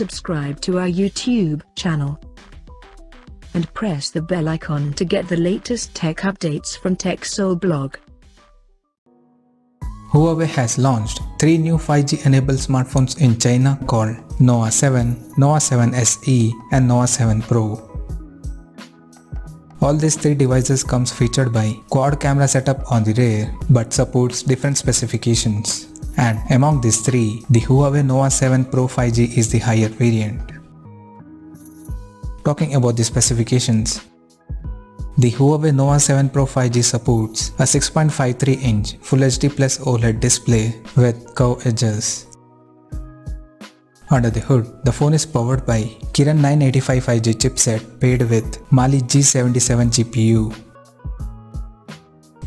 subscribe to our YouTube channel and press the bell icon to get the latest tech updates from TechSole blog. Huawei has launched 3 new 5G enabled smartphones in China called Nova 7, Nova 7 SE and Nova 7 Pro. All these 3 devices comes featured by quad camera setup on the rear but supports different specifications. And among these 3, the Huawei Nova 7 Pro 5G is the higher variant. Talking about the specifications, the Huawei Nova 7 Pro 5G supports a 6.53-inch Full HD Plus OLED display with curved edges. Under the hood, the phone is powered by Kirin 985 5G chipset paired with Mali G77 GPU.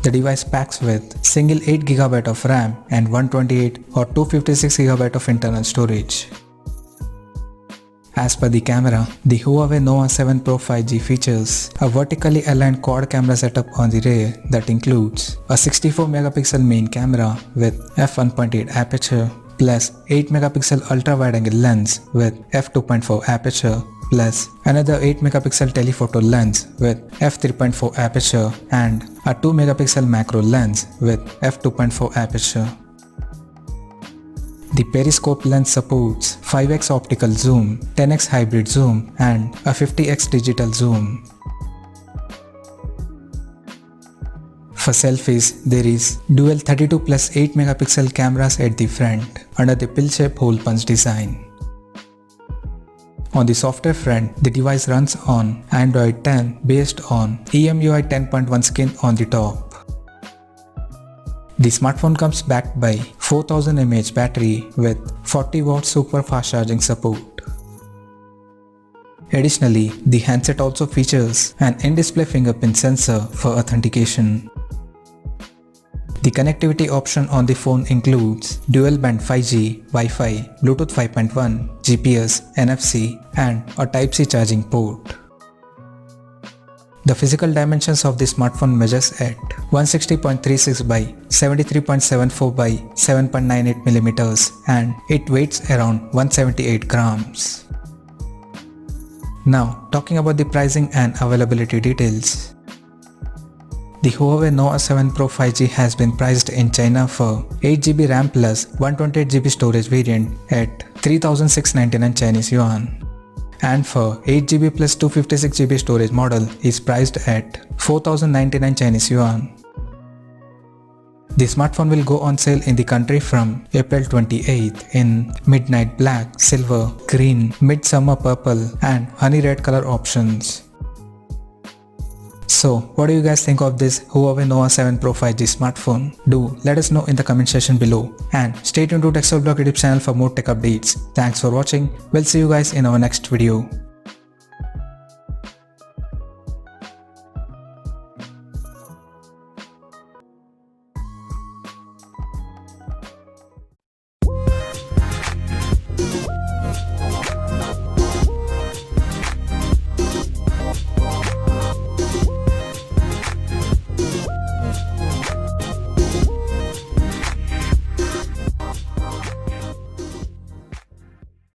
The device packs with single 8GB of RAM and 128 or 256GB of internal storage. As per the camera, the Huawei Nova 7 Pro 5G features a vertically aligned quad camera setup on the rear that includes a 64MP main camera with f1.8 aperture plus 8MP ultra-wide-angle lens with f2.4 aperture plus another 8MP telephoto lens with f3.4 aperture and a 2MP macro lens with f2.4 aperture. The periscope lens supports 5x optical zoom, 10x hybrid zoom and a 50x digital zoom. For selfies, there is dual 32 plus 8MP cameras at the front under the pill-shaped hole punch design. On the software front, the device runs on Android 10 based on EMUI 10.1 skin on the top. The smartphone comes backed by 4000 mAh battery with 40W super fast charging support. Additionally, the handset also features an in-display fingerprint sensor for authentication. The connectivity option on the phone includes dual-band 5G, Wi-Fi, Bluetooth 5.1, GPS, NFC and a Type-C charging port. The physical dimensions of the smartphone measures at 160.36 by 73.74 by 7.98mm and it weighs around 178 grams. Now, talking about the pricing and availability details. The Huawei Nova 7 Pro 5G has been priced in China for 8GB RAM plus 128GB storage variant at 3,699 Chinese yuan. And for 8GB plus 256GB storage model is priced at 4,099 Chinese yuan. The smartphone will go on sale in the country from April 28th in midnight black, silver, green, midsummer purple and honey red color options. So, what do you guys think of this Huawei Nova 7 Pro 5G smartphone? Do let us know in the comment section below and stay tuned to TechSole blog YouTube channel for more tech updates. Thanks for watching. We'll see you guys in our next video.